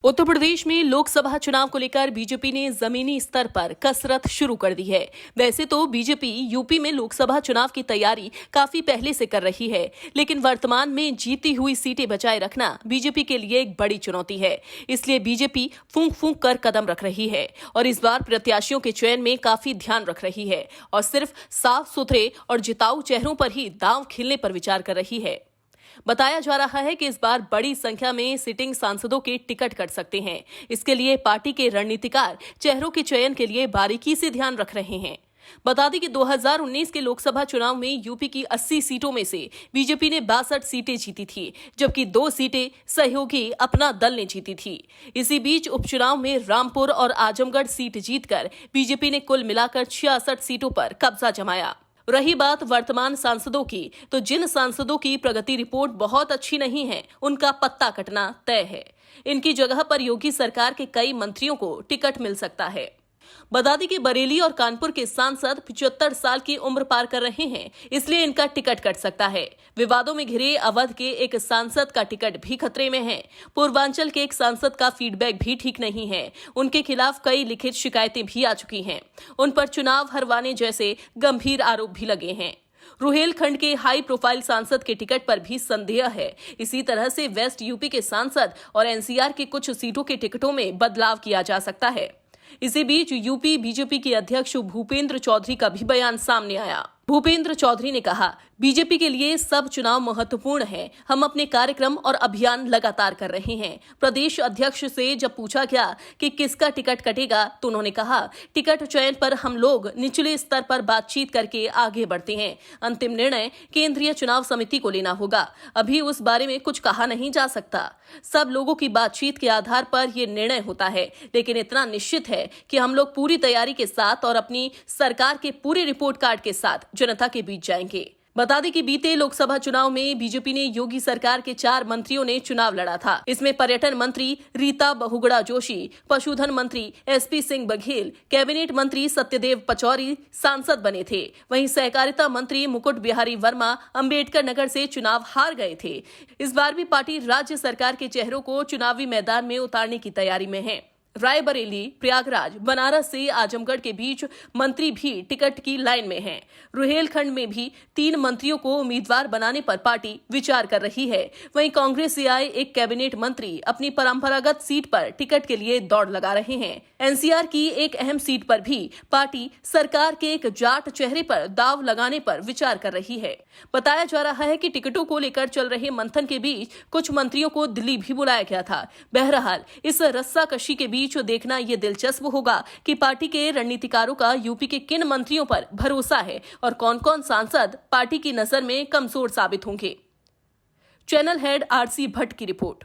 उत्तर प्रदेश में लोकसभा चुनाव को लेकर बीजेपी ने जमीनी स्तर पर कसरत शुरू कर दी है। वैसे तो बीजेपी यूपी में लोकसभा चुनाव की तैयारी काफी पहले से कर रही है, लेकिन वर्तमान में जीती हुई सीटें बचाए रखना बीजेपी के लिए एक बड़ी चुनौती है। इसलिए बीजेपी फूंक फूंक कर कदम रख रही है और इस बार प्रत्याशियों के चयन में काफी ध्यान रख रही है और सिर्फ साफ सुथरे और जिताऊ चेहरों पर ही दांव खेलने पर विचार कर रही है। बताया जा रहा है कि इस बार बड़ी संख्या में सिटिंग सांसदों के टिकट कट सकते हैं। इसके लिए पार्टी के रणनीतिकार चेहरों के चयन के लिए बारीकी से ध्यान रख रहे हैं। बता दें कि 2019 के लोकसभा चुनाव में यूपी की 80 सीटों में से बीजेपी ने 62 सीटें जीती थी, जबकि 2 सीटें सहयोगी अपना दल ने जीती थी। इसी बीच उपचुनाव में रामपुर और आजमगढ़ सीट जीतकर बीजेपी ने कुल मिलाकर 66 सीटों पर कब्जा जमाया। रही बात वर्तमान सांसदों की, तो जिन सांसदों की प्रगति रिपोर्ट बहुत अच्छी नहीं है, उनका पत्ता कटना तय है। इनकी जगह पर योगी सरकार के कई मंत्रियों को टिकट मिल सकता है। बता दें कि बरेली और कानपुर के सांसद 75 साल की उम्र पार कर रहे हैं, इसलिए इनका टिकट कट सकता है। विवादों में घिरे अवध के एक सांसद का टिकट भी खतरे में है। पूर्वांचल के एक सांसद का फीडबैक भी ठीक नहीं है। उनके खिलाफ कई लिखित शिकायतें भी आ चुकी हैं। उन पर चुनाव हरवाने जैसे गंभीर आरोप भी लगे हैं। रुहेलखंड के हाई प्रोफाइल सांसद के टिकट पर भी संदेह है। इसी तरह से वेस्ट यूपी के सांसद और एनसीआर की कुछ सीटों के टिकटों में बदलाव किया जा सकता है। इसी बीच यूपी बीजेपी के अध्यक्ष भूपेंद्र चौधरी का भी बयान सामने आया। भूपेंद्र चौधरी ने कहा, बीजेपी के लिए सब चुनाव महत्वपूर्ण है। हम अपने कार्यक्रम और अभियान लगातार कर रहे हैं। प्रदेश अध्यक्ष से जब पूछा गया कि किसका टिकट कटेगा, तो उन्होंने कहा, टिकट चयन पर हम लोग निचले स्तर पर बातचीत करके आगे बढ़ते हैं। अंतिम निर्णय केंद्रीय चुनाव समिति को लेना होगा। अभी उस बारे में कुछ कहा नहीं जा सकता। सब लोगों की बातचीत के आधार पर यह निर्णय होता है, लेकिन इतना निश्चित है कि हम लोग पूरी तैयारी के साथ और अपनी सरकार के पूरे रिपोर्ट कार्ड के साथ जनता के बीच जाएंगे। बता दें कि बीते लोकसभा चुनाव में बीजेपी ने योगी सरकार के 4 मंत्रियों ने चुनाव लड़ा था। इसमें पर्यटन मंत्री रीता बहुगुणा जोशी, पशुधन मंत्री एसपी सिंह बघेल, कैबिनेट मंत्री सत्यदेव पचौरी सांसद बने थे। वहीं सहकारिता मंत्री मुकुट बिहारी वर्मा अंबेडकर नगर से चुनाव हार गए थे। इस बार भी पार्टी राज्य सरकार के चेहरों को चुनावी मैदान में उतारने की तैयारी में है। रायबरेली, प्रयागराज, बनारस से आजमगढ़ के बीच मंत्री भी टिकट की लाइन में हैं। रुहेलखंड में भी 3 मंत्रियों को उम्मीदवार बनाने पर पार्टी विचार कर रही है। वहीं कांग्रेस से आए एक कैबिनेट मंत्री अपनी परंपरागत सीट पर टिकट के लिए दौड़ लगा रहे हैं। एनसीआर की एक अहम सीट पर भी पार्टी सरकार के एक जाट चेहरे पर दाव लगाने पर विचार कर रही है। बताया जा रहा है कि टिकटों को लेकर चल रहे मंथन के बीच कुछ मंत्रियों को दिल्ली भी बुलाया गया था। बहरहाल इस रस्साकशी के बीच देखना यह दिलचस्प होगा कि पार्टी के रणनीतिकारों का यूपी के किन मंत्रियों पर भरोसा है और कौन-कौन सांसद पार्टी की नजर में कमजोर साबित होंगे। चैनल हेड आरसी भट्ट की रिपोर्ट।